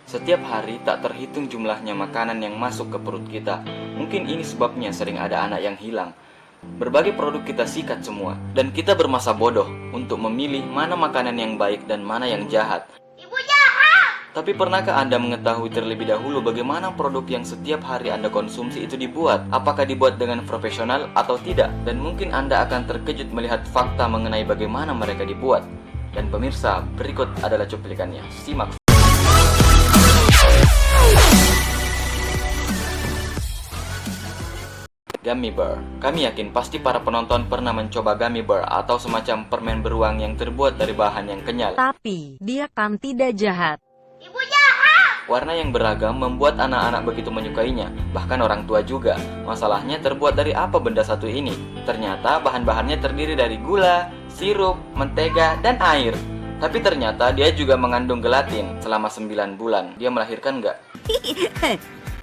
Setiap hari tak terhitung jumlahnya makanan yang masuk ke perut kita. Mungkin ini sebabnya sering ada anak yang hilang. Berbagai produk kita sikat semua, dan kita bermasa bodoh untuk memilih mana makanan yang baik dan mana yang jahat. Ibu jahat! Tapi pernahkah Anda mengetahui terlebih dahulu bagaimana produk yang setiap hari Anda konsumsi itu dibuat? Apakah dibuat dengan profesional atau tidak? Dan mungkin Anda akan terkejut melihat fakta mengenai bagaimana mereka dibuat. Dan pemirsa, berikut adalah cuplikannya. Simak. Gummy Bear. Kami yakin pasti para penonton pernah mencoba Gummy Bear atau semacam permen beruang yang terbuat dari bahan yang kenyal. Tapi, dia kan tidak jahat. Ibu jahat! Warna yang beragam membuat anak-anak begitu menyukainya, bahkan orang tua juga. Masalahnya terbuat dari apa benda satu ini? Ternyata bahan-bahannya terdiri dari gula, sirup, mentega, dan air. Tapi ternyata dia juga mengandung gelatin selama 9 bulan. Dia melahirkan nggak?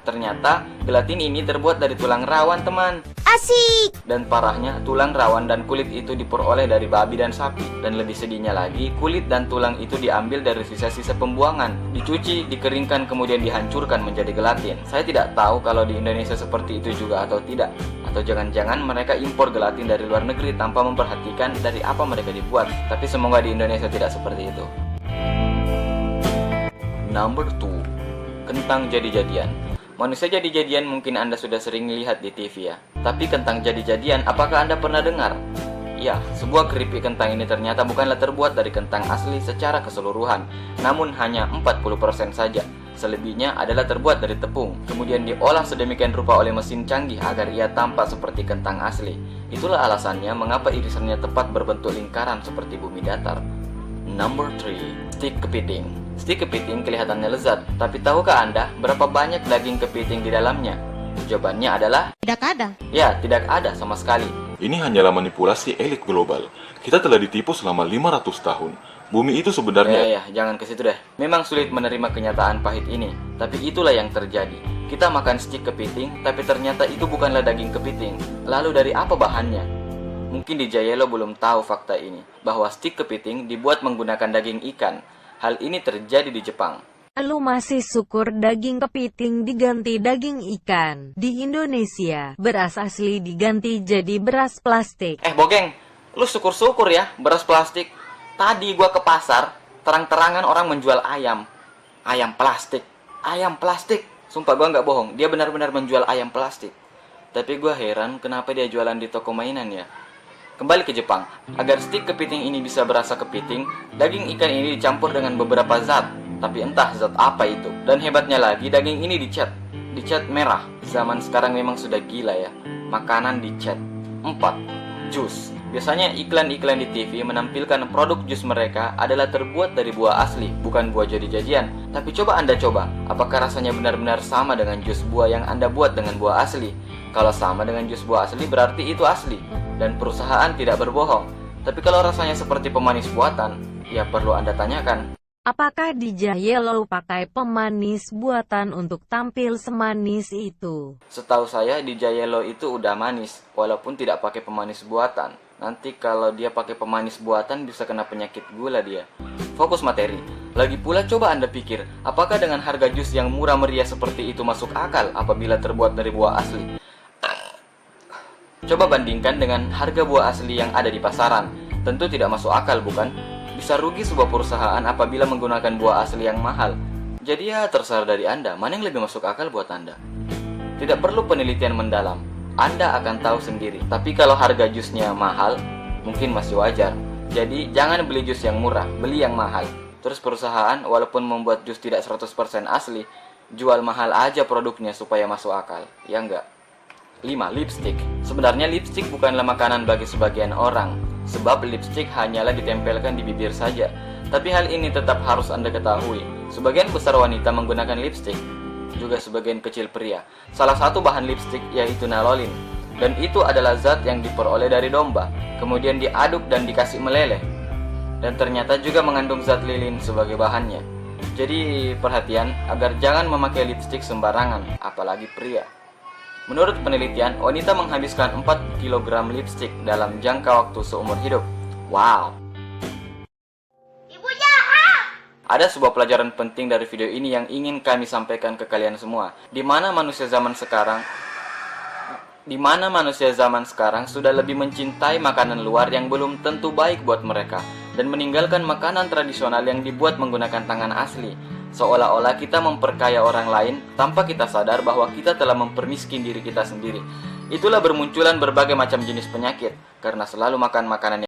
Ternyata gelatin ini terbuat dari tulang rawan, teman. Asik! Dan parahnya, tulang rawan dan kulit itu diperoleh dari babi dan sapi. Dan lebih sedihnya lagi, kulit dan tulang itu diambil dari sisa-sisa pembuangan. Dicuci, dikeringkan, kemudian dihancurkan menjadi gelatin. Saya tidak tahu kalau di Indonesia seperti itu juga atau tidak. Atau jangan-jangan mereka impor gelatin dari luar negeri tanpa memperhatikan dari apa mereka dibuat. Tapi semoga di Indonesia tidak seperti itu. Number 2. Kentang jadi-jadian. Manusia jadi-jadian mungkin Anda sudah sering lihat di TV ya. Tapi kentang jadi-jadian, apakah Anda pernah dengar? Ya, sebuah keripik kentang ini ternyata bukanlah terbuat dari kentang asli secara keseluruhan, namun hanya 40% saja. Selebihnya adalah terbuat dari tepung, kemudian diolah sedemikian rupa oleh mesin canggih agar ia tampak seperti kentang asli. Itulah alasannya mengapa irisannya tepat berbentuk lingkaran seperti bumi datar. Number 3. Stik kepiting. Stik kepiting kelihatannya lezat, tapi tahukah Anda berapa banyak daging kepiting di dalamnya? Jawabannya adalah Tidak ada. ya, tidak ada sama sekali. Ini hanyalah manipulasi elit global. Kita telah ditipu selama 500 tahun. Bumi itu sebenarnya... Ya, jangan ke situ deh. Memang sulit menerima kenyataan pahit ini, tapi itulah yang terjadi. Kita makan stik kepiting, tapi ternyata itu bukanlah daging kepiting. Lalu dari apa bahannya? Mungkin di Jayelo belum tahu fakta ini, bahwa stik kepiting dibuat menggunakan daging ikan. Hal ini terjadi di Jepang. Lu masih syukur daging kepiting diganti daging ikan. Di Indonesia, beras asli diganti jadi beras plastik. Bogeng, lu syukur-syukur ya, beras plastik. Tadi gua ke pasar, terang-terangan orang menjual ayam. Ayam plastik. Ayam plastik. Sumpah gua nggak bohong, dia benar-benar menjual ayam plastik. Tapi gua heran kenapa dia jualan di toko mainan ya. Kembali ke Jepang, agar stik kepiting ini bisa berasa kepiting, daging ikan ini dicampur dengan beberapa zat, tapi entah zat apa itu. Dan hebatnya lagi, daging ini dicat merah. Zaman sekarang memang sudah gila ya, makanan dicat. 4. Jus. Biasanya iklan-iklan di TV menampilkan produk jus mereka adalah terbuat dari buah asli, bukan buah jadi-jadian. Tapi coba Anda coba, apakah rasanya benar-benar sama dengan jus buah yang Anda buat dengan buah asli? Kalau sama dengan jus buah asli, berarti itu asli, dan perusahaan tidak berbohong. Tapi kalau rasanya seperti pemanis buatan, ya perlu Anda tanyakan. Apakah di Jayelo pakai pemanis buatan untuk tampil semanis itu? Setahu saya di Jayelo itu udah manis, walaupun tidak pakai pemanis buatan. Nanti kalau dia pakai pemanis buatan bisa kena penyakit gula dia. Fokus materi. Lagi pula coba Anda pikir, apakah dengan harga jus yang murah meriah seperti itu masuk akal apabila terbuat dari buah asli? Coba bandingkan dengan harga buah asli yang ada di pasaran. Tentu tidak masuk akal, bukan? Bisa rugi sebuah perusahaan apabila menggunakan buah asli yang mahal. Jadi ya terserah dari Anda, mana yang lebih masuk akal buat Anda. Tidak perlu penelitian mendalam, Anda akan tahu sendiri. Tapi kalau harga jusnya mahal, mungkin masih wajar. Jadi jangan beli jus yang murah, beli yang mahal. Terus perusahaan walaupun membuat jus tidak 100% asli, jual mahal aja produknya supaya masuk akal, ya enggak? 5. Lipstick. Sebenarnya lipstick bukanlah makanan bagi sebagian orang, sebab lipstick hanyalah ditempelkan di bibir saja. Tapi hal ini tetap harus Anda ketahui, sebagian besar wanita menggunakan lipstick, juga sebagian kecil pria. Salah satu bahan lipstick yaitu nalolin, dan itu adalah zat yang diperoleh dari domba, kemudian diaduk dan dikasih meleleh. Dan ternyata juga mengandung zat lilin sebagai bahannya. Jadi perhatian agar jangan memakai lipstick sembarangan, apalagi pria. Menurut penelitian, wanita menghabiskan 4 kg lipstick dalam jangka waktu seumur hidup. Wow. Ibu jahat! Ada sebuah pelajaran penting dari video ini yang ingin kami sampaikan ke kalian semua. Di mana manusia zaman sekarang sudah lebih mencintai makanan luar yang belum tentu baik buat mereka dan meninggalkan makanan tradisional yang dibuat menggunakan tangan asli. Seolah-olah kita memperkaya orang lain tanpa kita sadar bahwa kita telah mempermiskin diri kita sendiri. Itulah bermunculan berbagai macam jenis penyakit karena selalu makan makanan